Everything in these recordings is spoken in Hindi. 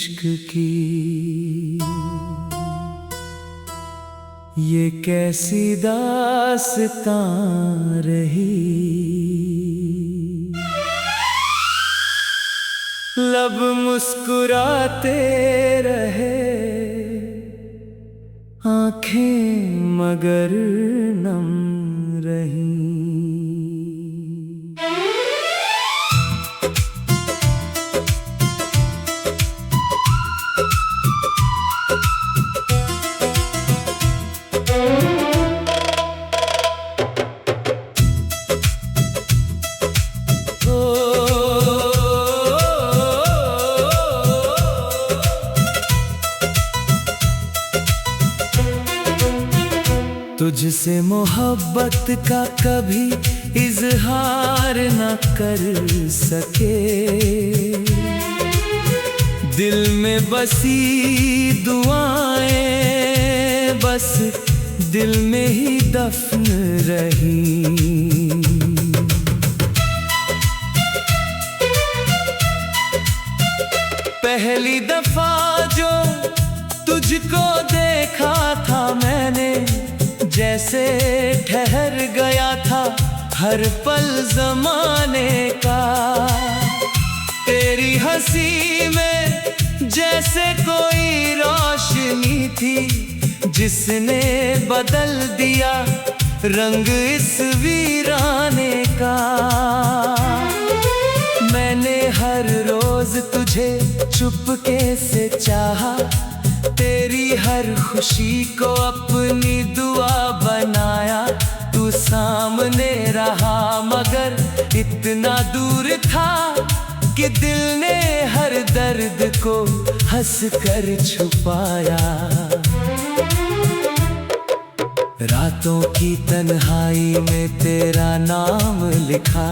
इश्क की ये कैसी दास्तां रही। लब मुस्कुराते रहे, आंखें मगर नम रही। तुझसे मोहब्बत का कभी इजहार न कर सके, दिल में बसी दुआएं बस दिल में ही दफन रही। पहली दफा जो तुझको देखा था मैंने, जैसे ठहर गया था हर पल ज़माने का। तेरी हंसी में जैसे कोई रोशनी थी, जिसने बदल दिया रंग इस वीराने का। मैंने हर रोज तुझे चुपके से चाहा, तेरी हर खुशी को अपनी दुआ बनाया। तू सामने रहा मगर इतना दूर था कि दिल ने हर दर्द को हंस कर छुपाया। रातों की तन्हाई में तेरा नाम लिखा,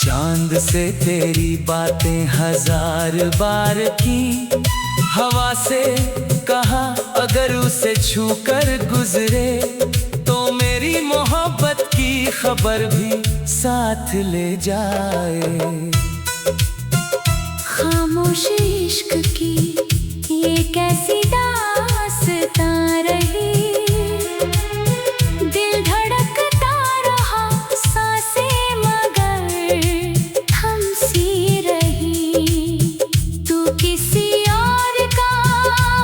चांद से तेरी बातें हजार बार की। हवा से कहा अगर उसे छूकर गुजरे, तो मेरी मोहब्बत की खबर भी साथ ले जाए। खामोश इश्क की ये कैसी दास्तां रही। दिल धड़कता रहा, सांसें मगर थम सी रही। तू किसी और का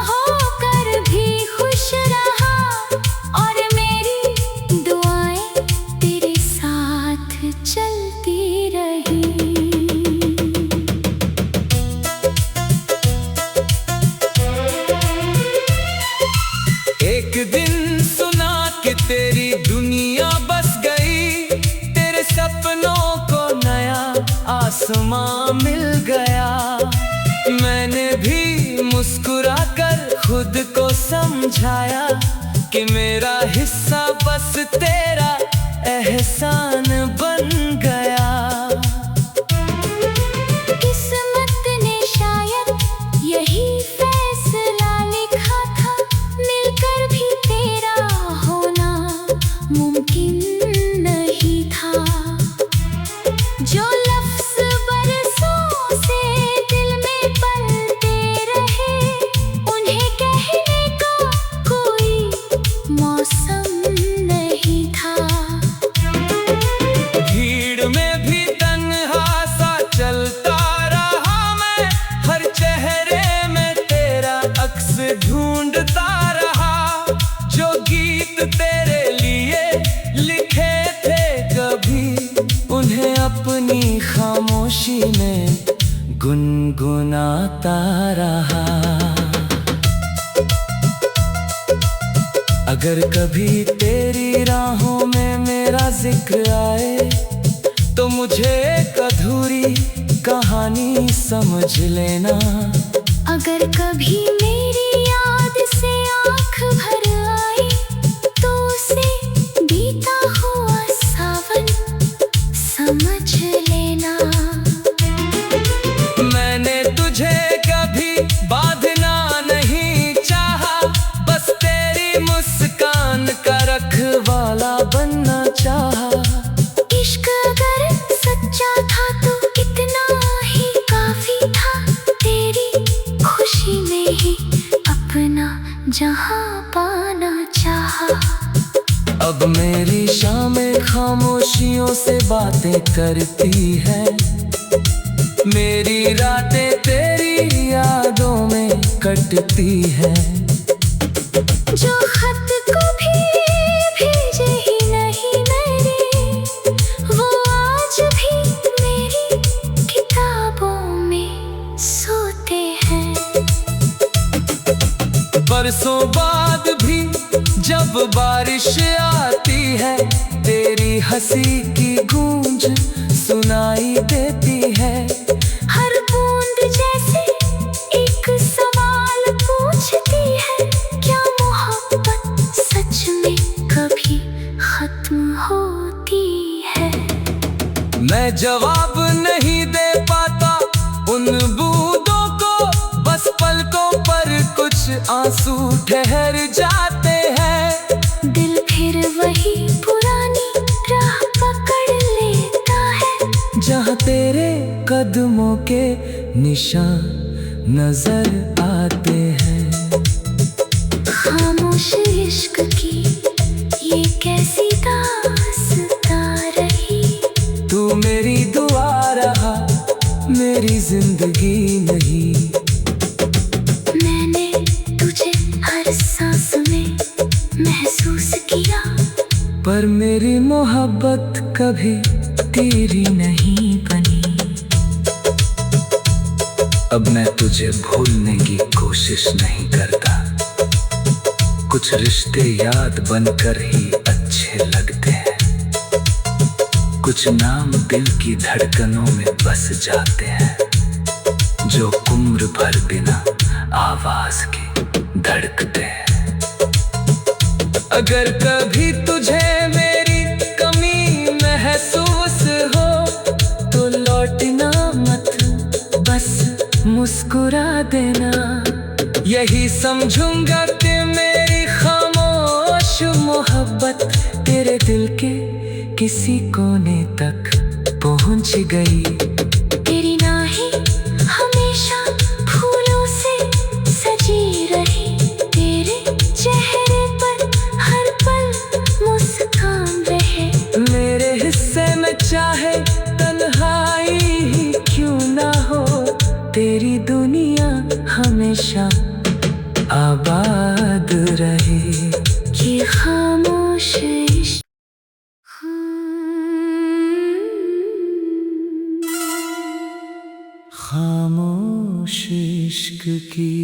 होकर भी खुश रहा, और मेरी दुआएं तेरे साथ चलती रही। एक दिन सुना कि तेरी दुनिया बस गई, तेरे सपनों को नया आसमां मिल गया। मैंने भी मुस्कुराकर खुद को समझाया कि मेरा हिस्सा बस तेरा एहसान बन गया। किस्मत ने शायद यही फैसला लिखा था, मिलकर भी तेरा होना मुमकिन नहीं था। जो लफ्ज़ बरसों से दिल में पलते रहे, उन्हें कहने का कोई मौसम नहीं था। भीड़ में भी तन्हा सा चलता रहा मैं, हर चेहरे में तेरा अक्स ढूंढता रहा। जो गीत तेरे लिए लिखे थे कभी, उन्हें अपनी खामोशी में गुनगुनाता रहा। अगर कभी तेरी राहों में मेरा जिक्र आए, तो मुझे एक अधूरी कहानी समझ लेना। अगर कभी मेरी याद से आँख भर आई, तो उसे बीता हुआ सावन समझ लेना। मैंने तुझे कभी बांधना नहीं चाहा, बस तेरी मुस्कान का रखवाला बनना चाहा। इश्क अगर सच्चा था तो इतना ही काफी था, तेरी अब मेरी शामें खामोशियों से बातें करती है। मेरी रातें तेरी यादों में कटती है। जो खत कभी भेजे ही नहीं मैंने, वो आज भी मेरी किताबों में सोते हैं। बरसों बाद भी जब बारिश आती है, तेरी हंसी की गूंज सुनाई देती है। हर बूंद जैसे एक सवाल पूछती है, क्या मोहब्बत सच में कभी खत्म होती है? मैं जवाब नहीं दे पाता उन बूंदों को, बस पलकों पर कुछ आंसू ठहर जाते हैं। दिल फिर वही पुरानी राह पकड़ लेता है, जहाँ तेरे कदमों के निशान नजर आते हैं। खामोश इश्क की ये कैसी दास्तां रही। तू मेरी दुआ रहा, मेरी जिंदगी नहीं। मैंने तुझे हर सांस में महसूस किया, पर मेरी मोहब्बत कभी तेरी नहीं बनी। अब मैं तुझे भूलने की कोशिश नहीं करता, कुछ रिश्ते याद बनकर ही अच्छे लगते हैं। कुछ नाम दिल की धड़कनों में बस जाते हैं, जो उम्र भर बिना आवाज के धड़कते हैं। अगर कभी तुझे मेरी कमी महसूस हो, तो लौटना मत, बस मुस्कुरा देना। यही समझूंगा कि मेरी खामोश मोहब्बत तेरे दिल के किसी कोने तक पहुंच गई। तेरी नाहीं हमेशा फूलों से सजी रही, तेरे चेहरे पर हर पल मुस्कान रहे। मेरे हिस्से में चाहे तन्हाई ही क्यों ना हो, तेरी दुनिया हमेशा आबाद रहे। ये खामोश इश्क खामोश इश्क की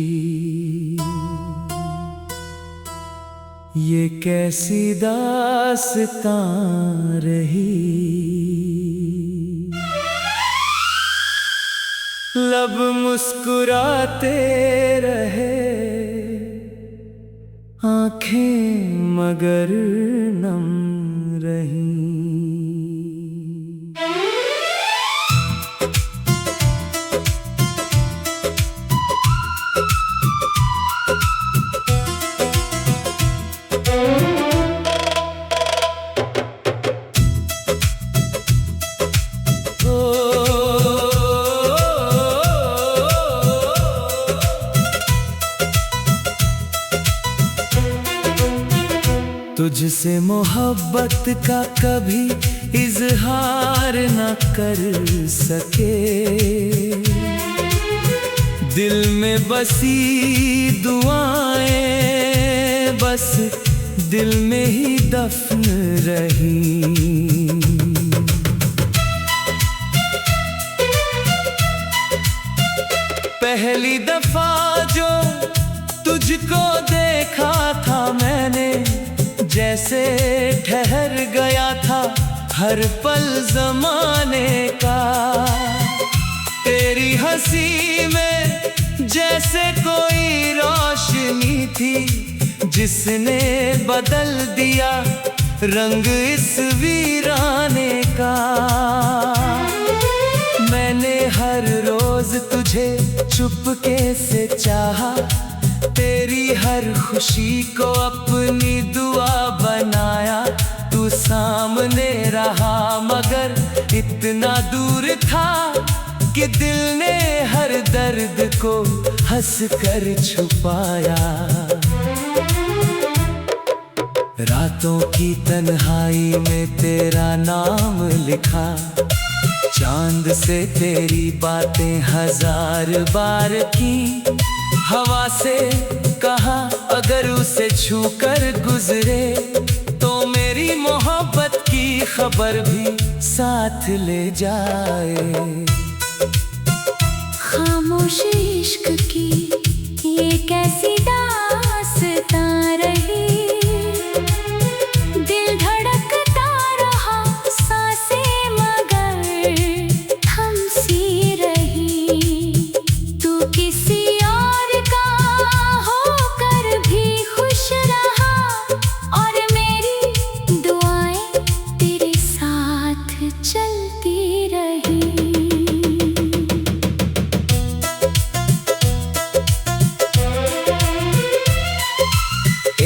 ये कैसी दास्तां रही। लब मुस्कुराते रहे, आंखें मगर नम रही। तुझसे मोहब्बत का कभी इजहार न कर सके, दिल में बसी दुआएं बस दिल में ही दफन रही। पहली दफा जो तुझको देखा था मैंने, जैसे ठहर गया था हर पल ज़माने का। तेरी हंसी में जैसे कोई रोशनी थी, जिसने बदल दिया रंग इस वीराने का। मैंने हर रोज तुझे चुपके से चाहा, तेरी हर खुशी को अपनी दुआ बनाया। तू सामने रहा मगर इतना दूर था कि दिल ने हर दर्द को हंस कर छुपाया। रात रातों की तन्हाई में तेरा नाम लिखा, चांद से तेरी बातें हजार बार की। हवा से कहा अगर उसे छूकर गुजरे तो मेरी मोहब्बत की खबर भी साथ ले जाए। खामोश इश्क की ये कैसी दास्तां रही, दिल धड़कता रहा सांसें मगर थम सी रही। तू किसी और का होकर भी खुश रहा और मेरी दुआएं तेरे साथ चलती रही।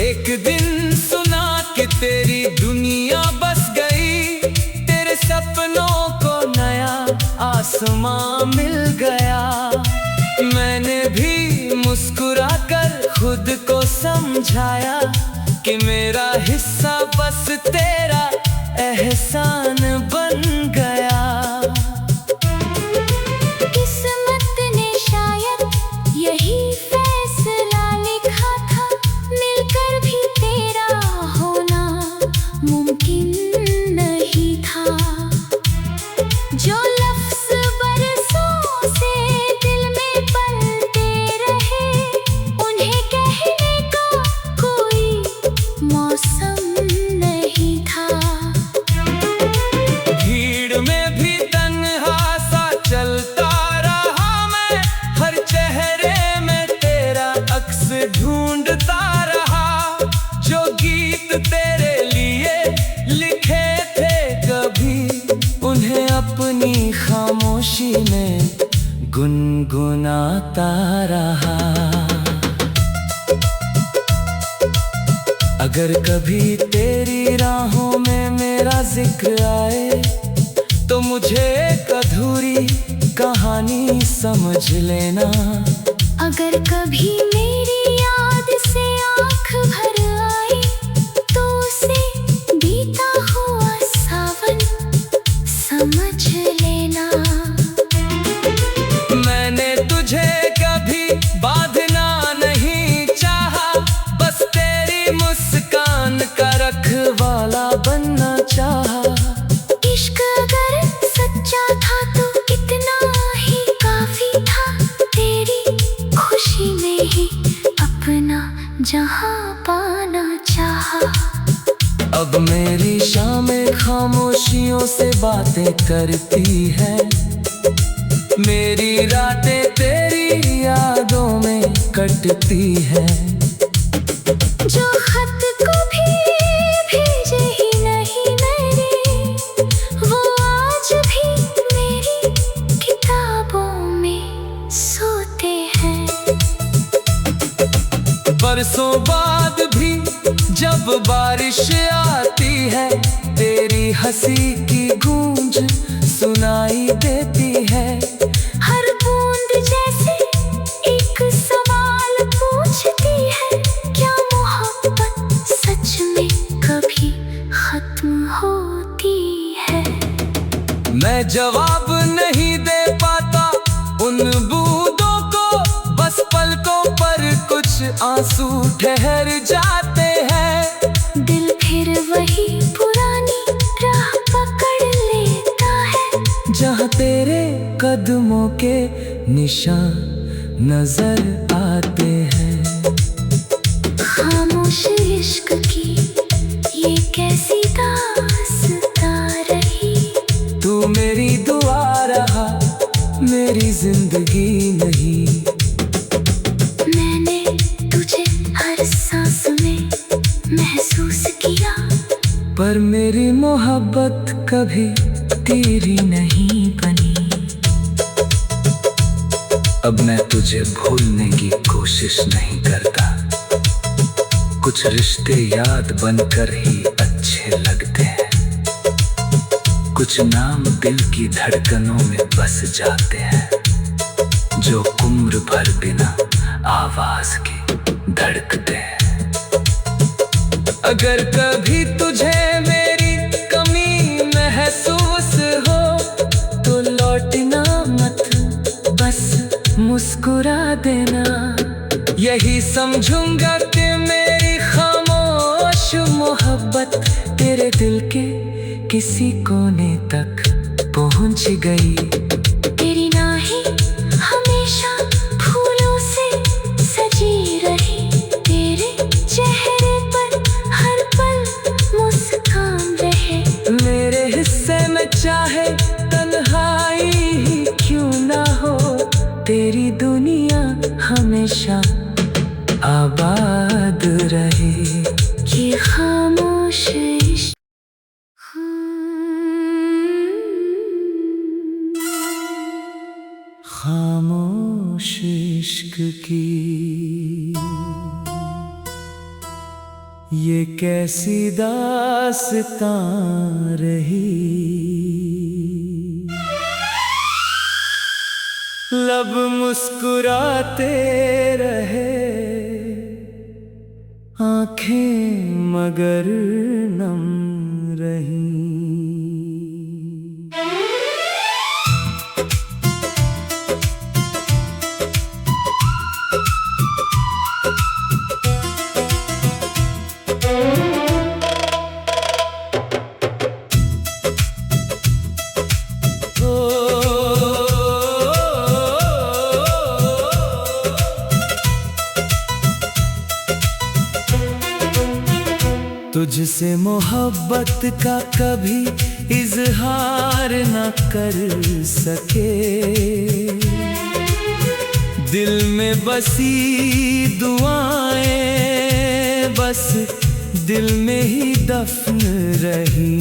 एक दिन सुना कि तेरी दुनिया बस गई, तेरे सपनों को नया आसमां मिल गया। मैंने भी मुस्कुराकर खुद को समझाया कि मेरा हिस्सा बस तेरा एहसान बन गया। किस्मत ने शायद यही फैसला लिखा था, मिलकर भी तेरा होना मुमकिन नहीं था। जो लफ्ज़ बरसों से दिल में पलते रहे, उन्हें कहने का कोई मौसम नहीं था। भीड़ में भी तन्हा सा चलता रहा मैं, हर चेहरे में तेरा अक्स ढूंढता रहा। जो गीत तेरे लिए लिखे थे कभी, उन्हें अपनी खामोशी में गुनगुनाता रहा। अगर कभी तेरी राहों में मेरा जिक्र आए तो मुझे एक अधूरी कहानी समझ लेना। अगर कभी मेरी याद से आँख भर आई तो उसे बीता हुआ सावन समझ लेना। मैंने तुझे कभी बांधना नहीं चाहा, बस तेरी मुस्कान का रखवाला बनना चाहा। इश्क अगर सच्चा था तो इतना ही काफी था, तेरी खुशी में ही अपना जहां पाना चाहा। अब मेरी शामें खामोशियों से बातें करती है, मेरी रातें तेरी यादों में कटती है। जो खत कभी भेजे ही नहीं मैंने, वो आज भी मेरी किताबों में सोते हैं। बरसों बाद भी जब बारिश आती है, तेरी हंसी की गूंज सुनाई देती है। हर बूंद जैसे एक सवाल पूछती है, क्या मोहब्बत सच में कभी खत्म होती है? मैं जवाब नहीं दे पाता उन बूंदों को, बस पलकों पर कुछ आंसू ठहर जाते हैं। दिल फिर वही पुरानी राह पकड़ लेता है, जहाँ तेरे कदमों के निशान नजर आते हैं। खामोश इश्क की ये कैसी दास्तां रही, तू मेरी दुआ रहा, मेरी जिंदगी नहीं। मैंने तुझे हर सांस में महसूस किया, पर मेरी मोहब्बत कभी तेरी नहीं बनी। अब मैं तुझे भूलने की कोशिश नहीं करता, कुछ रिश्ते याद बनकर ही अच्छे लगते हैं। कुछ नाम दिल की धड़कनों में बस जाते हैं, जो उम्र भर बिना आवाज के धड़कते हैं। अगर कभी तुझे मेरी कमी महसूस हो तो लौटना मत, बस मुस्कुरा देना। यही समझूंगा कि मेरी खामोश मोहब्बत तेरे दिल के किसी कोने तक पहुंच गई। तेरी नाहीं हमेशा फूलों से सजी रही, तेरे चेहरे पर हर पल मुस्कान रहे। मेरे हिस्से में चाहे तन्हाई ही क्यों ना हो, तेरी दुनिया हमेशा आबाद रहे। ये खामोश इश्क खामोश इश्क की ये कैसी दास्तां रही। लब मुस्कुराते रहे, आंखें मगर नम रही। तुझसे मोहब्बत का कभी इजहार न कर सके, दिल में बसी दुआएं बस दिल में ही दफन रही।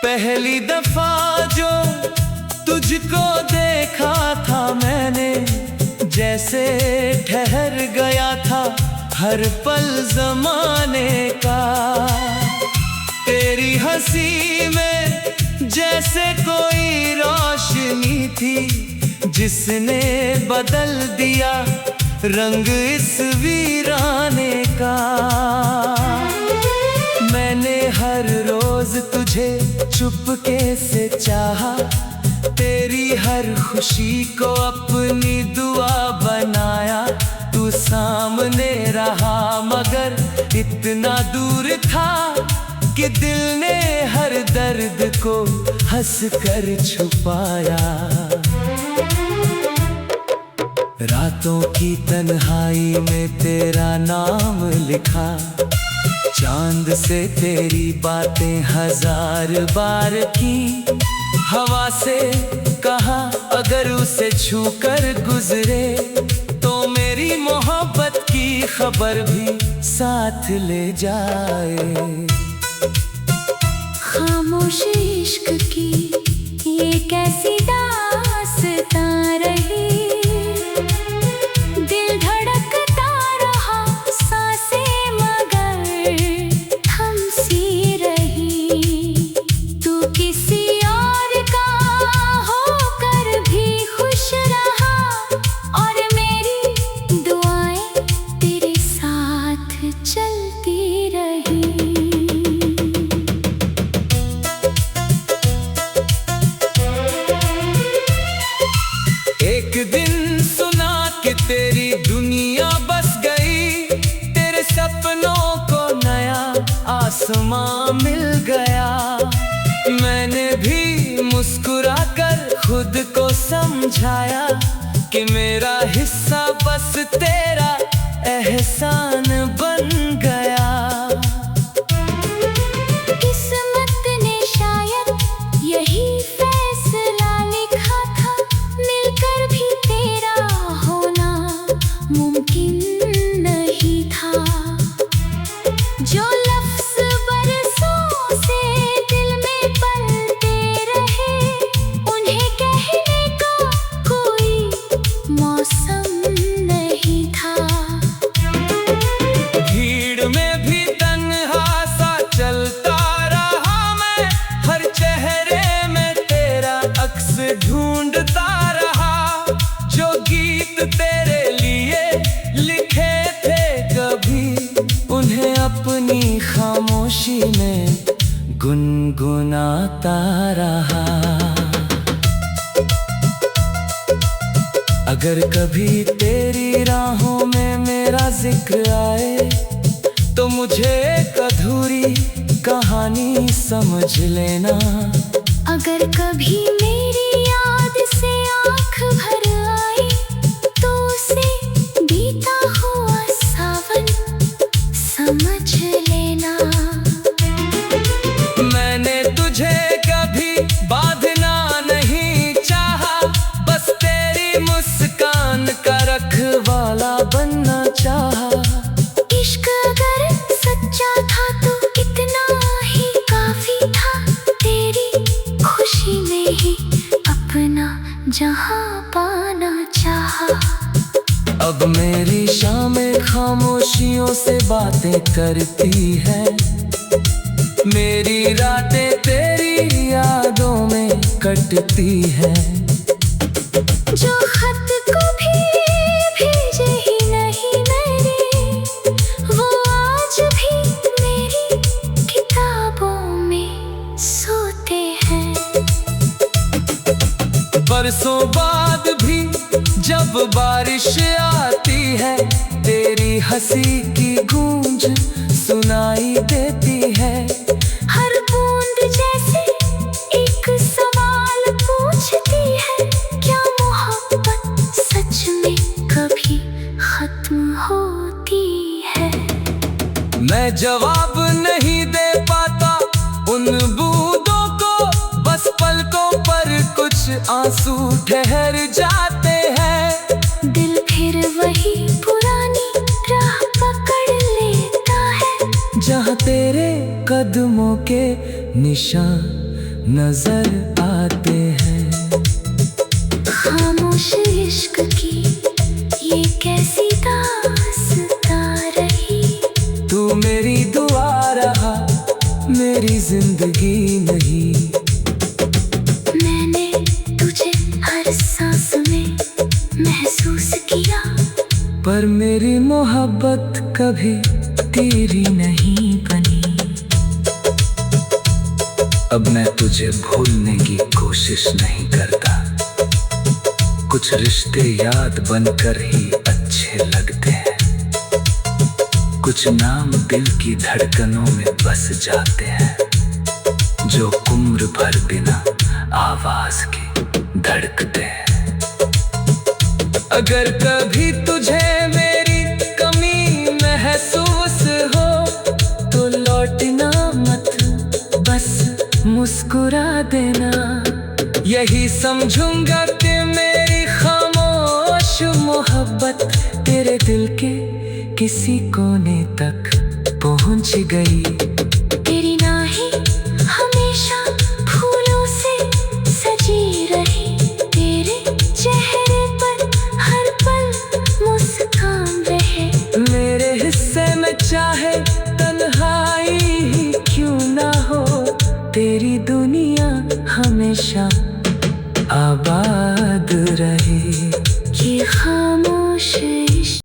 पहली दफा जो तुझको देखा था मैंने, जैसे ठहर गया था हर पल ज़माने का। तेरी हंसी में जैसे कोई रोशनी थी, जिसने बदल दिया रंग इस वीराने का। मैंने हर रोज तुझे चुपके से चाहा, तेरी हर खुशी को अपनी दुआ बनाया। तू सामने रहा मगर इतना दूर था कि दिल ने हर दर्द को हंस कर छुपाया। रातों की तन्हाई में तेरा नाम लिखा, चांद से तेरी बातें हजार बार की। हवा से कहा अगर उसे छूकर गुजरे तो मेरी मोहब्बत की खबर भी साथ ले जाए। खामोश इश्क की ये कैसी दास्तां रही, दिल धड़कता रहा सांसें मगर थम सी रही। तू किसी और का होकर भी खुश रहा और मेरी दुआएं तेरे साथ चलती रही। एक दिन सुना कि तेरी दुनिया बस गई, तेरे सपनों को नया आसमां मिल गया। मैंने भी मुस्कुरा कर खुद को समझाया कि मेरा हिस्सा बस तेरा एहसान बन गया। किस्मत ने शायद यही फैसला लिखा था, मिलकर भी तेरा होना मुमकिन नहीं था। जो लफ्ज़ बरसों से दिल में पलते रहे, उन्हें कहने का कोई मौसम नहीं था। जिक्र आए तो मुझे एक अधूरी कहानी समझ लेना। अगर कभी मेरी याद से आँख भर आई तो उसे बीता हुआ सावन समझ लेना। मैंने तुझे कभी बांधना नहीं चाहा, बस तेरी मुस्कान का रखवाला बनना चाहा। इश्क अगर सच्चा था तो इतना ही काफी था, तेरी खुशी में ही अपना जहां पाना चाहा। अब मेरी शामें खामोशियों से बातें करती है, मेरी रातें तेरी यादों में कटती है। जो खत को भी भेजे ही नहीं मेरे, वो आज भी मेरी किताबों में सोते हैं। बरसों बाद भी जब बारिश आती है, तेरी हंसी की गूंज सुनाई देती है। हर बूंद जैसे एक सवाल पूछती है, क्या मोहब्बत सच में कभी खत्म होती है? मैं जवाब नहीं दे पाता उन बूंदों को, बस पलकों पर कुछ आंसू ठहर जाते हैं। दिल फिर वही पुरानी राह पकड़ लेता है, जहाँ तेरे कदमों के निशान नजर आते हैं। खामोश इश्क की ये कैसी दास्तां रही। तू मेरी दुआ रहा, मेरी जिंदगी नहीं। मैंने तुझे हर सांस में महसूस किया, पर मेरी मोहब्बत कभी तेरी नहीं बनी। अब मैं तुझे भूलने की कोशिश नहीं करता, कुछ रिश्ते याद बनकर ही अच्छे लगते हैं। कुछ नाम दिल की धड़कनों में बस जाते हैं, जो उम्र भर बिना आवाज के धड़कते हैं। अगर कभी तुझे मेरी कमी महसूस हो तो लौटना मत, बस मुस्कुरा देना। यही समझूंगा कि मेरी खामोश मोहब्बत तेरे दिल के किसी कोने तक पहुंच गई।